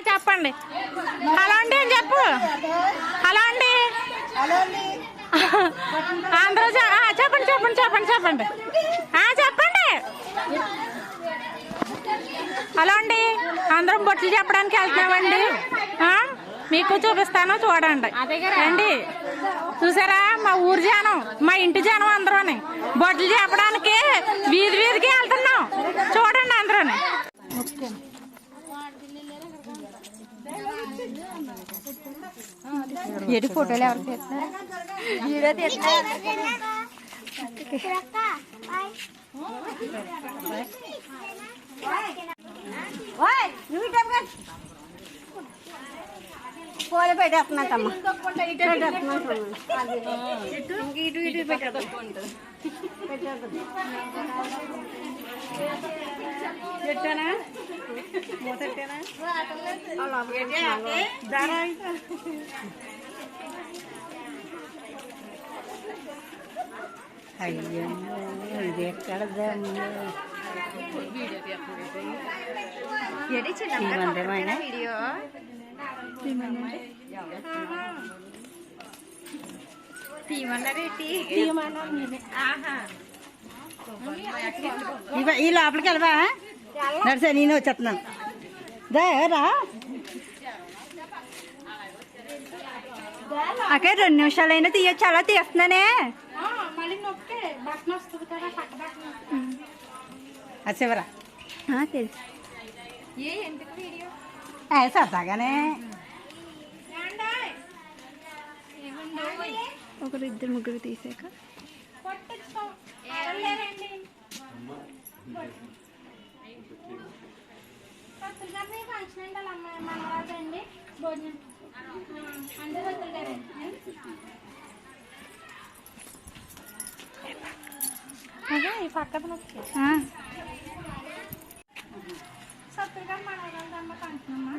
చెప్పండి. హలో అండి అని చెప్పు. హలో అండి అందరూ చెప్పండి చెప్పండి చెప్పండి చెప్పండి చెప్పండి. హలో అండి, అందరం బొట్లు చెప్పడానికి వెళ్తున్నామండి. మీకు చూపిస్తాను చూడండి అండి. చూసారా మా ఊరు జనం, మా ఇంటి జనం అందరూని బొట్లు చెప్పడానికి వీధి వీధికి వెళ్తున్నాం. చూడండి అందరూని. ఎటు ఫోటోలు ఎవరు తీస్తున్నారు? వీడియో తీస్తున్నారు. పూల పెట్టేస్తున్నట్టమ్మా, ఇటు ఇటు పెట్టానా మూతెట్టానా అయ్యో ఇది ఎక్కడ వీడియో ఈ లోపలికి వెళ్ళవా? నడిసా నేను వచ్చేస్తున్నాను. రా అక్కడ 2 నిమిషాలైనా తీయచ్చు. అలా తీస్తున్నానే. చివరా తెలుసు సరదాగానే. ఒకరు 2 3 తీసాక అదే ఈ పక్కన సత్తుగా మనమ్మ కంటున్నామా.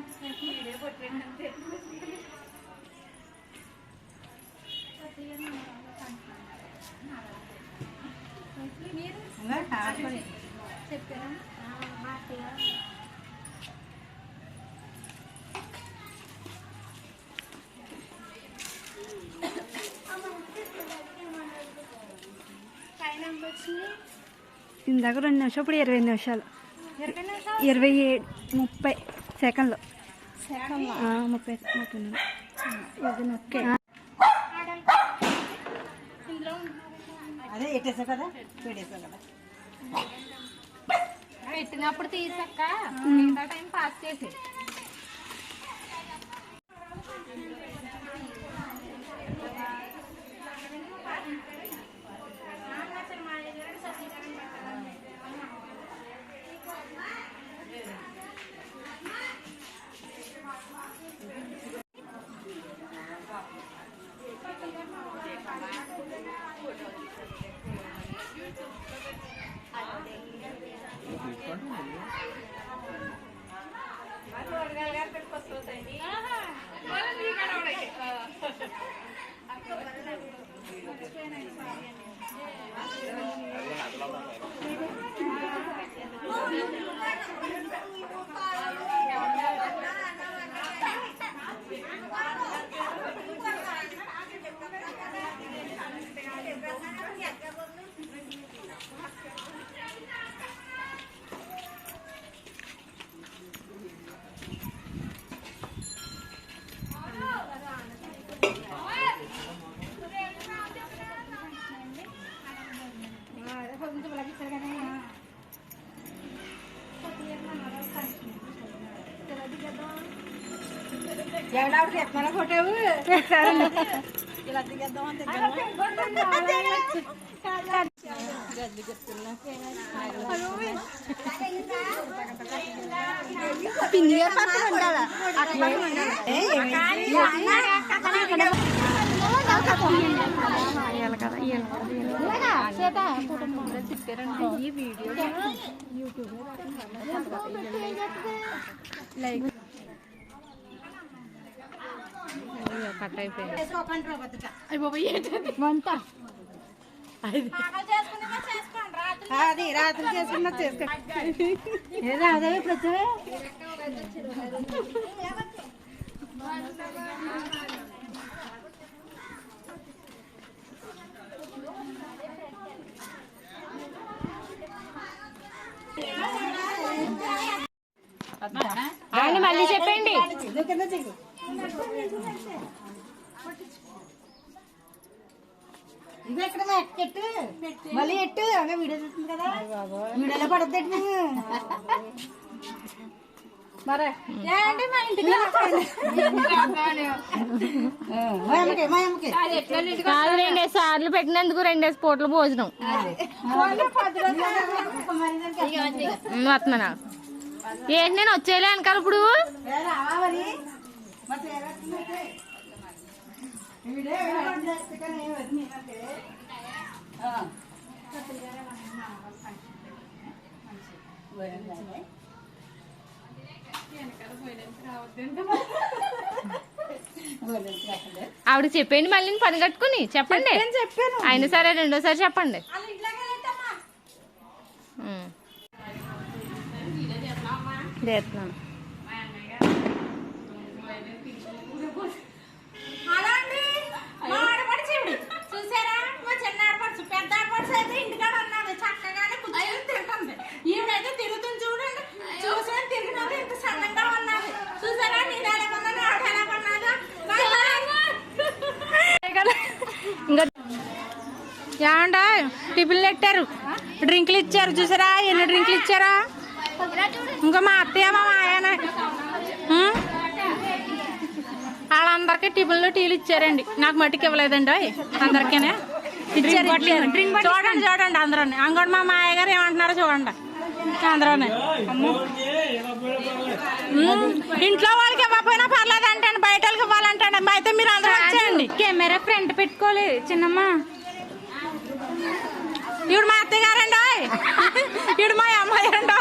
చెప్పారా ఇందాక 2 నిమిషాలు, ఇప్పుడు 20 నిమిషాలు, 30 సెకండ్లు. 30 అదే ఎట్టేసా కదా, పెట్టేసా కదా. పెట్టినప్పుడు తీసాక మిగతా టైం పాస్ చేసి ఎవడావిడికి ఎక్కడ కొట్టావు? ఇలా దిగేద్దాం అంతే. కట్ అయిపోయింది. అది రాత్రి చేసుకున్నా చేసుకో. ఏదో అదే ఇప్పుడు చెప్పండి, మళ్ళీ చెప్పండి. ఇది ఎక్కడ ఎట్టు మళ్ళీ ఎట్టు అదే వీడియో చూస్తుంది కదా, వీడియోలో పడద్దు మరి కాదు, 2 సార్లు పెట్టినందుకు 2 పూటలు భోజనం వస్తున్నా. ఏంటి నేను వచ్చేలే వెనకాల ఇప్పుడు ఆవిడ చెప్పండి, మళ్ళీ పని కట్టుకుని చెప్పండి. అయినా సరే 2సారి చెప్పండి. చేస్తున్నాను. చూసారా, మా చిన్న ఆడపడుచు పెద్ద ఆడపడుచు అయితే ఇంటికాడ ఉన్నాడు, చక్కగానే కూర్చొని తింటుంది. ఈవిడైతే తిరుగుతుంది చూడండి, చూసిన తిరిగినప్పుడు ఇంత సన్నంగా ఉన్నది. చూసారా, నేను ఎలా ఉన్నాను, ఆవిడ ఎలా ఉన్నాను. ఇంకా ఏమండా టిఫిన్లు పెట్టారు, డ్రింకులు ఇచ్చారు. చూసారా ఎన్ని డ్రింకులు ఇచ్చారా. ఇంకా మా అత్తయ్య మా మాయనే వాళ్ళందరికీ టిఫిన్లు టీలు ఇచ్చారండి. నాకు మట్టికి ఇవ్వలేదండి. అందరికీనే ఇచ్చారు. చూడండి చూడండి అందరూ. అంగడి మా మాయ గారు ఏమంటున్నారో చూడండి అందరూ. ఇంట్లో వాళ్ళకి ఇవ్వకపోయినా పర్లేదు అంటే, బయట వాళ్ళకి ఇవ్వాలంటే అయితే మీరు అందరూ వచ్చేయండి. కెమెరా ఫ్రంట్ పెట్టుకోలేదు చిన్నమ్మ. ఇప్పుడు మా అత్తయ్య గారండి, ఇప్పుడు మా అమ్మాయి అండి.